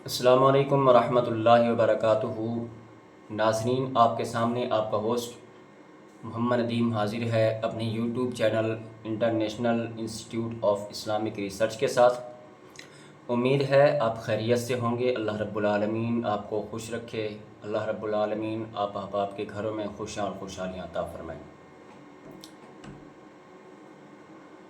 السلام علیکم ورحمۃ اللہ وبرکاتہ۔ ناظرین، آپ کے سامنے آپ کا ہوسٹ محمد ندیم حاضر ہے اپنے YouTube channel international institute of Islamic research کے ساتھ۔ امید ہے آپ خیریت سے ہوں گے۔ اللہ رب العالمین آپ کو خوش رکھے۔ اللہ رب العالمین آپ کے گھروں میں خوشیاں اور خوشحالیاں عطا فرمائیں۔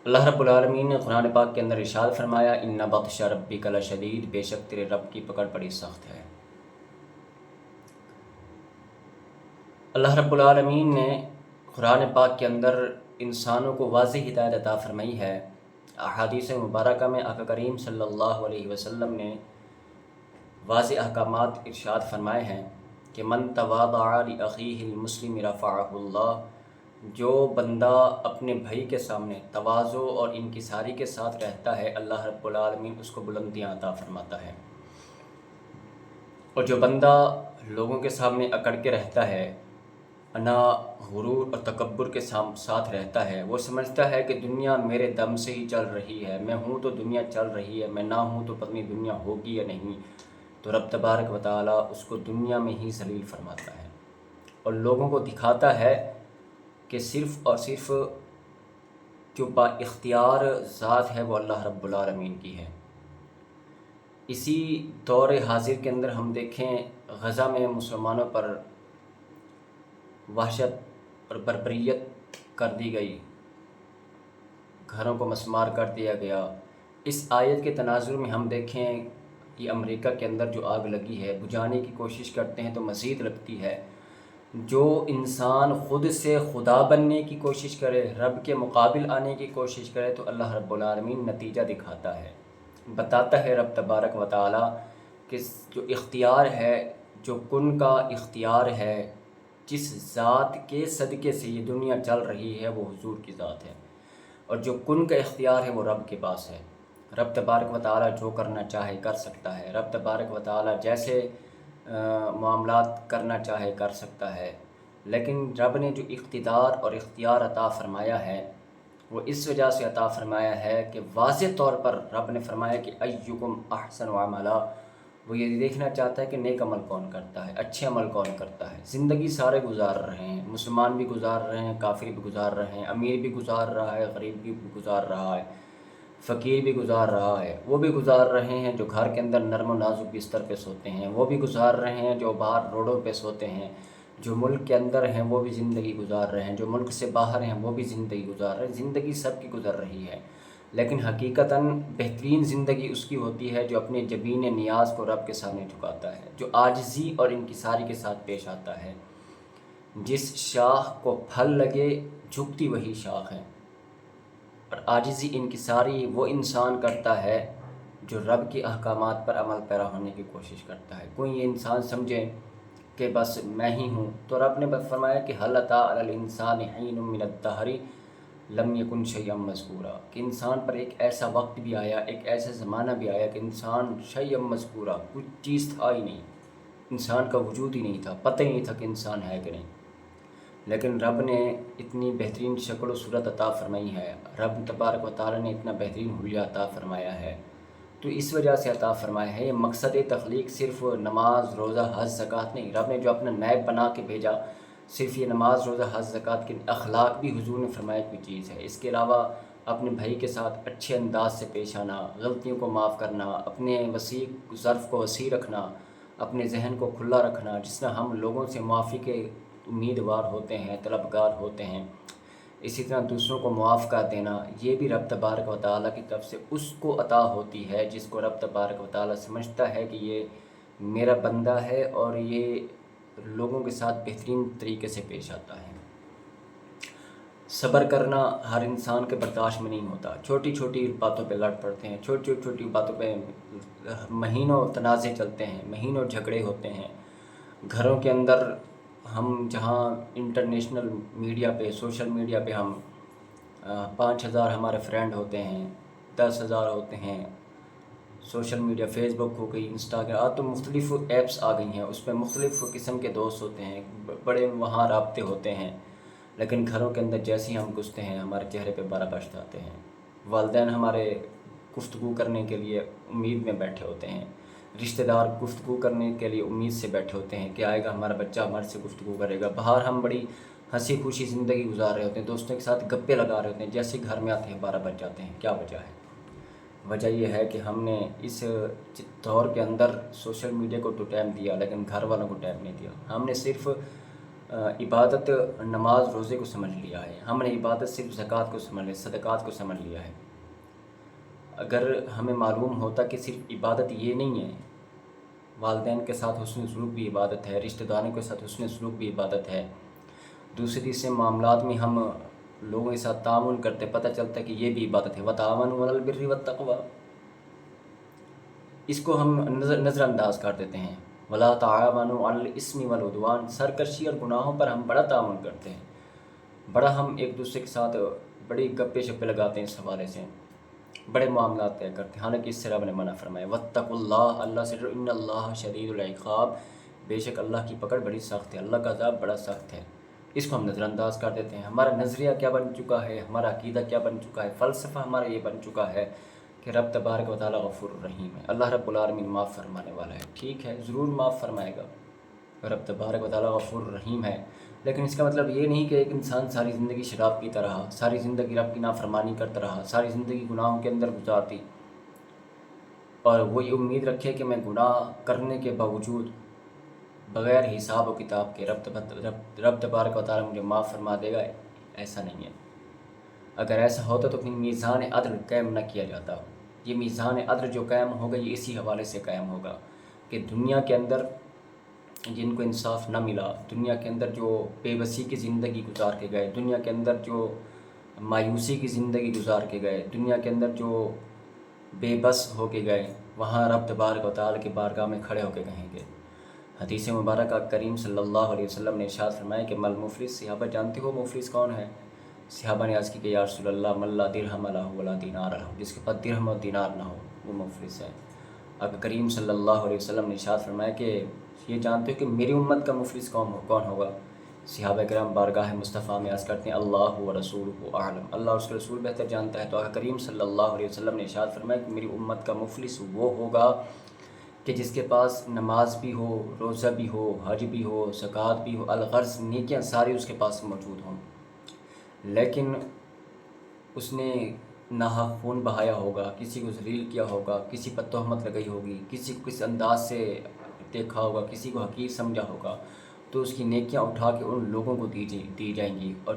اللہ رب العالمین نے قرآن پاک کے اندر ارشاد فرمایا، ان بطش ربک لشدید، بے شک تیرے رب کی پکڑ بڑی سخت ہے۔ اللہ رب العالمین نے قرآن پاک کے اندر انسانوں کو واضح ہدایت عطا فرمائی ہے۔ احادیث مبارکہ میں آقا کریم صلی اللہ علیہ وسلم نے واضح احکامات ارشاد فرمائے ہیں کہ من تواضع لأخیہ المسلم رفعہ اللہ، جو بندہ اپنے بھائی کے سامنے تواضع اور انکساری کے ساتھ رہتا ہے، اللہ رب العالمین اس کو بلندیاں عطا فرماتا ہے۔ اور جو بندہ لوگوں کے سامنے اکڑ کے رہتا ہے، انا، غرور اور تکبر کے ساتھ رہتا ہے، وہ سمجھتا ہے کہ دنیا میرے دم سے ہی چل رہی ہے، میں ہوں تو دنیا چل رہی ہے، میں نہ ہوں تو پتہ نہیں دنیا ہوگی یا نہیں، تو رب تبارک و تعالیٰ اس کو دنیا میں ہی ذلیل فرماتا ہے اور لوگوں کو دکھاتا ہے کہ صرف اور صرف جو با اختیار ذات ہے وہ اللہ رب العالمین کی ہے۔ اسی دور حاضر کے اندر ہم دیکھیں، غزہ میں مسلمانوں پر وحشت اور بربریت کر دی گئی، گھروں کو مسمار کر دیا گیا۔ اس آیت کے تناظر میں ہم دیکھیں کہ امریکہ کے اندر جو آگ لگی ہے، بجھانے کی کوشش کرتے ہیں تو مزید لگتی ہے۔ جو انسان خود سے خدا بننے کی کوشش کرے، رب کے مقابل آنے کی کوشش کرے، تو اللہ رب العالمین نتیجہ دکھاتا ہے، بتاتا ہے رب تبارک و تعالیٰ کہ جو اختیار ہے، جو کن کا اختیار ہے، جس ذات کے صدقے سے یہ دنیا چل رہی ہے، وہ حضور کی ذات ہے، اور جو کن کا اختیار ہے وہ رب کے پاس ہے۔ رب تبارک و تعالیٰ جو کرنا چاہے کر سکتا ہے، رب تبارک و تعالیٰ جیسے معاملات کرنا چاہے کر سکتا ہے، لیکن رب نے جو اقتدار اور اختیار عطا فرمایا ہے وہ اس وجہ سے عطا فرمایا ہے کہ واضح طور پر رب نے فرمایا کہ ایکم احسن عملا، وہ یہ دیکھنا چاہتا ہے کہ نیک عمل کون کرتا ہے، اچھے عمل کون کرتا ہے۔ زندگی سارے گزار رہے ہیں، مسلمان بھی گزار رہے ہیں، کافر بھی گزار رہے ہیں، امیر بھی گزار رہا ہے، غریب بھی گزار رہا ہے، فقیر بھی گزار رہا ہے، وہ بھی گزار رہے ہیں جو گھر کے اندر نرم و نازک بستر پہ سوتے ہیں، وہ بھی گزار رہے ہیں جو باہر روڈوں پہ سوتے ہیں، جو ملک کے اندر ہیں وہ بھی زندگی گزار رہے ہیں، جو ملک سے باہر ہیں وہ بھی زندگی گزار رہے ہیں۔ زندگی سب کی گزر رہی ہے، لیکن حقیقتاً بہترین زندگی اس کی ہوتی ہے جو اپنے جبین نیاز کو رب کے سامنے جھکاتا ہے، جو عاجزی اور انکساری کے ساتھ پیش آتا ہے۔ جس شاخ کو پھل لگے جھکتی وہی شاخ ہے، اور عاجزی انکساری وہ انسان کرتا ہے جو رب کے احکامات پر عمل پیرا ہونے کی کوشش کرتا ہے۔ کوئی یہ انسان سمجھے کہ بس میں ہی ہوں، تو رب نے فرمایا کہ هل اتى على الانسان حين من الدهر لم يكن شيئا مذکورا، کہ انسان پر ایک ایسا وقت بھی آیا، ایک ایسا زمانہ بھی آیا کہ انسان شیئا مذکورا، کچھ چیز تھا ہی نہیں، انسان کا وجود ہی نہیں تھا، پتہ ہی نہیں تھا کہ انسان ہے کہ نہیں، لیکن رب نے اتنی بہترین شکل و صورت عطا فرمائی ہے، رب تبارک و تعالیٰ نے اتنا بہترین حلیہ عطا فرمایا ہے، تو اس وجہ سے عطا فرمایا ہے۔ یہ مقصد تخلیق صرف نماز، روزہ، حج، زکوٰۃ نہیں، رب نے جو اپنا نائب بنا کے بھیجا، صرف یہ نماز، روزہ، حج، زکوٰۃ کے اخلاق بھی حضور نے فرمایا کوئی چیز ہے۔ اس کے علاوہ اپنے بھائی کے ساتھ اچھے انداز سے پیش آنا، غلطیوں کو معاف کرنا، اپنے وسیع ظرف کو وسیع رکھنا، اپنے ذہن کو کھلا رکھنا، جس طرح ہم لوگوں سے معافی کے امیدوار ہوتے ہیں، طلبگار ہوتے ہیں، اسی طرح دوسروں کو معاف کر دینا، یہ بھی رب تبارک و تعالیٰ کی طرف سے اس کو عطا ہوتی ہے جس کو رب تبارک و تعالیٰ سمجھتا ہے کہ یہ میرا بندہ ہے اور یہ لوگوں کے ساتھ بہترین طریقے سے پیش آتا ہے۔ صبر کرنا ہر انسان کے برداشت میں نہیں ہوتا، چھوٹی چھوٹی باتوں پہ لڑ پڑتے ہیں، چھوٹی چھوٹی باتوں پہ مہینوں تنازع چلتے ہیں، مہینوں جھگڑے ہوتے ہیں گھروں کے اندر۔ ہم جہاں انٹرنیشنل میڈیا پہ، سوشل میڈیا پہ ہم 5,000 ہمارے فرینڈ ہوتے ہیں، 10,000 ہوتے ہیں، سوشل میڈیا فیس بک ہو گئی، انسٹاگرام، تو مختلف ایپس آ گئی ہیں، اس پہ مختلف قسم کے دوست ہوتے ہیں، بڑے وہاں رابطے ہوتے ہیں، لیکن گھروں کے اندر جیسے ہی ہم گھستے ہیں ہمارے چہرے پہ بارہ بشت آتے ہیں۔ والدین ہمارے گفتگو کرنے کے لیے امید میں بیٹھے ہوتے ہیں، رشتہ دار گفتگو کرنے کے لیے امید سے بیٹھے ہوتے ہیں کہ آئے گا ہمارا بچہ ہمارے سے گفتگو کرے گا. باہر ہم بڑی ہنسی خوشی زندگی گزار رہے ہوتے ہیں, دوستوں کے ساتھ گپے لگا رہے ہوتے ہیں, جیسے گھر میں آتے ہیں 12 بج جاتے ہیں. کیا وجہ ہے؟ وجہ یہ ہے کہ ہم نے اس دور کے اندر سوشل میڈیا کو تو ٹائم دیا لیکن گھر والوں کو ٹائم نہیں دیا. ہم نے صرف عبادت نماز روزے کو سمجھ لیا ہے. ہم نے عبادت صرف زکوٰۃ کو سمجھ لیا, صدقات کو سمجھ لیا ہے. اگر ہمیں معلوم ہوتا کہ صرف عبادت یہ نہیں ہے, والدین کے ساتھ حسن سلوک بھی عبادت ہے, رشتہ داروں کے ساتھ حسن سلوک بھی عبادت ہے, دوسرے تیسرے معاملات میں ہم لوگوں کے ساتھ تعاون کرتے, پتہ چلتا ہے کہ یہ بھی عبادت ہے. وَتَعَاوَنُوا عَلَى الْبِرِّ وَالتَّقْوَىٰ, اس کو ہم نظر انداز کر دیتے ہیں. وَلَا تَعَاوَنُوا عَلَى الْإِثْمِ وَالْعُدْوَانِ, سرکشی اور گناہوں پر ہم بڑا تعاون کرتے ہیں, بڑا ہم ایک دوسرے کے ساتھ بڑی گپے شپے لگاتے ہیں, اس حوالے سے بڑے معاملات طے کرتے ہیں, حالانکہ اس سے رب نے منع فرمایا. وَاتَّقُوا اللَّهَ, اللہ سے ڈرو, إِنَّ اللَّهَ شَدِيدُ الْعِقَابِ, بے شک اللہ کی پکڑ بڑی سخت ہے, اللہ کا عذاب بڑا سخت ہے. اس کو ہم نظر انداز کر دیتے ہیں. ہمارا نظریہ کیا بن چکا ہے, ہمارا عقیدہ کیا بن چکا ہے, فلسفہ ہمارا یہ بن چکا ہے کہ رب تبارک و تعالیٰ غفور الرحیم ہے, اللہ رب العالمین معاف فرمانے والا ہے. ٹھیک ہے, ضرور معاف فرمائے گا, رب تبارک و تعالیٰ غفور الرحیم ہے, لیکن اس کا مطلب یہ نہیں کہ ایک انسان ساری زندگی شراب پیتا رہا, ساری زندگی رب کی نافرمانی کرتا رہا, ساری زندگی گناہوں کے اندر گزار دی اور وہ یہ امید رکھے کہ میں گناہ کرنے کے باوجود بغیر حساب و کتاب کے رب تبارک و تعالیٰ مجھے معاف فرما دے گا. ایسا نہیں ہے. اگر ایسا ہوتا تو پھر میزان عدل قائم نہ کیا جاتا. یہ میزان عدل جو قائم ہوگا یہ اسی حوالے سے قائم ہوگا کہ دنیا کے اندر جن کو انصاف نہ ملا, دنیا کے اندر جو بے بسی کی زندگی گزار کے گئے, دنیا کے اندر جو مایوسی کی زندگی گزار کے گئے, دنیا کے اندر جو بے بس ہو کے گئے, وہاں رب تبارک و تعالیٰ کی بارگاہ میں کھڑے ہو کے کہیں گے. حدیث مبارکہ کریم صلی اللہ علیہ وسلم نے ارشاد فرمایا کہ مل مفلس, صحابہ جانتے ہو مفلس کون ہے؟ صحابہ نے عرض کی کہ یا رسول اللہ من لا درہم لہ ولا دینار لہ, جس کے پاس درہم اور دینار نہ ہو وہ مفلس ہے. آقا کریم صلی اللہ علیہ وسلم نے ارشاد فرمایا کہ یہ جانتے ہو کہ میری امت کا مفلس کون ہوگا؟ صحابہ کرام بارگاہ مصطفیٰ میں عرض کرتے ہیں اللہ و رسولہ اعلم, اللہ اور اس کے رسول بہتر جانتا ہے. تو آقا کریم صلی اللہ علیہ وسلم نے ارشاد فرمایا کہ میری امت کا مفلس وہ ہوگا کہ جس کے پاس نماز بھی ہو, روزہ بھی ہو, حج بھی ہو, زکوٰۃ بھی ہو, الغرض نیکیاں ساری اس کے پاس موجود ہوں, لیکن اس نے ناحق خون بہایا ہوگا, کسی کو ذلیل کیا ہوگا, کسی پر تہمت لگائی ہوگی, کسی کو کس انداز سے دیکھا ہوگا, کسی کو حقیر سمجھا ہوگا, تو اس کی نیکیاں اٹھا کے ان لوگوں کو دی جائیں گی. اور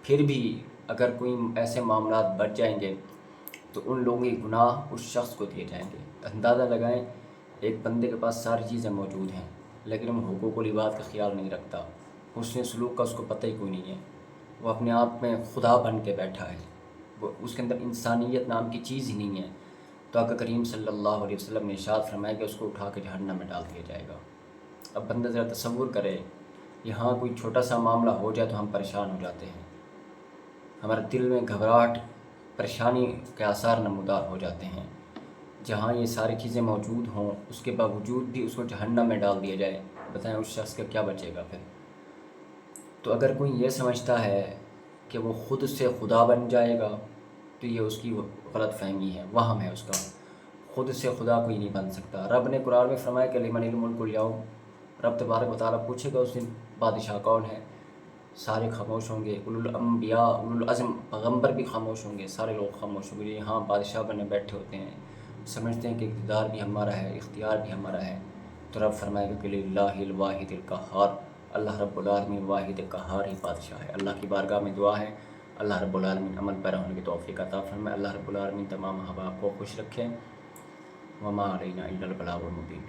پھر بھی اگر کوئی ایسے معاملات بچ جائیں گے تو ان لوگوں کے گناہ اس شخص کو دیے جائیں گے. اندازہ لگائیں, ایک بندے کے پاس ساری چیزیں موجود ہیں لیکن وہ حقوق و لباس کا خیال نہیں رکھتا, حسن سلوک کا اس کو پتہ ہی کوئی نہیں ہے, وہ اپنے آپ میں خدا بن کے بیٹھا ہے, وہ اس کے اندر انسانیت نام کی چیز ہی نہیں ہے. تو آقا کریم صلی اللہ علیہ وسلم نے ارشاد فرمایا کہ اس کو اٹھا کے جہنم میں ڈال دیا جائے گا. اب بندہ ذرا تصور کرے, یہاں کوئی چھوٹا سا معاملہ ہو جائے تو ہم پریشان ہو جاتے ہیں, ہمارے دل میں گھبراہٹ, پریشانی کے آثار نمودار ہو جاتے ہیں. جہاں یہ ساری چیزیں موجود ہوں اس کے باوجود بھی اس کو جہنم میں ڈال دیا جائے, بتائیں اس شخص کا کیا بچے گا پھر؟ تو اگر کوئی یہ سمجھتا ہے کہ وہ خود سے خدا بن جائے گا تو یہ اس کی غلط فہمی ہے, وہم ہے اس کا. خود سے خدا کوئی نہیں بن سکتا. رب نے قرآن میں فرمایا کہ لمن الملک اليوم, رب تبارک و تعالیٰ پوچھے گا اس دن بادشاہ کون ہے, سارے خاموش ہوں گے. اولو الانبیاء, اولو العزم پیغمبر بھی خاموش ہوں گے, سارے لوگ خاموش ہوں گے. یہاں بادشاہ بنے بیٹھے ہوتے ہیں, سمجھتے ہیں کہ اقتدار بھی ہمارا ہے, اختیار بھی ہمارا ہے. تو رب فرمائے گا کہ للہ الواحد القہار, اللہ رب العالمین واحد قہار ہی بادشاہ ہے. اللہ کی بارگاہ میں دعا ہے اللہ رب العالمین عمل پیرا ہونے کی توفیق عطا فرمائے. اللہ رب العالمین تمام احباب کو خوش رکھیں. وما علینا الا البلاغ المبین.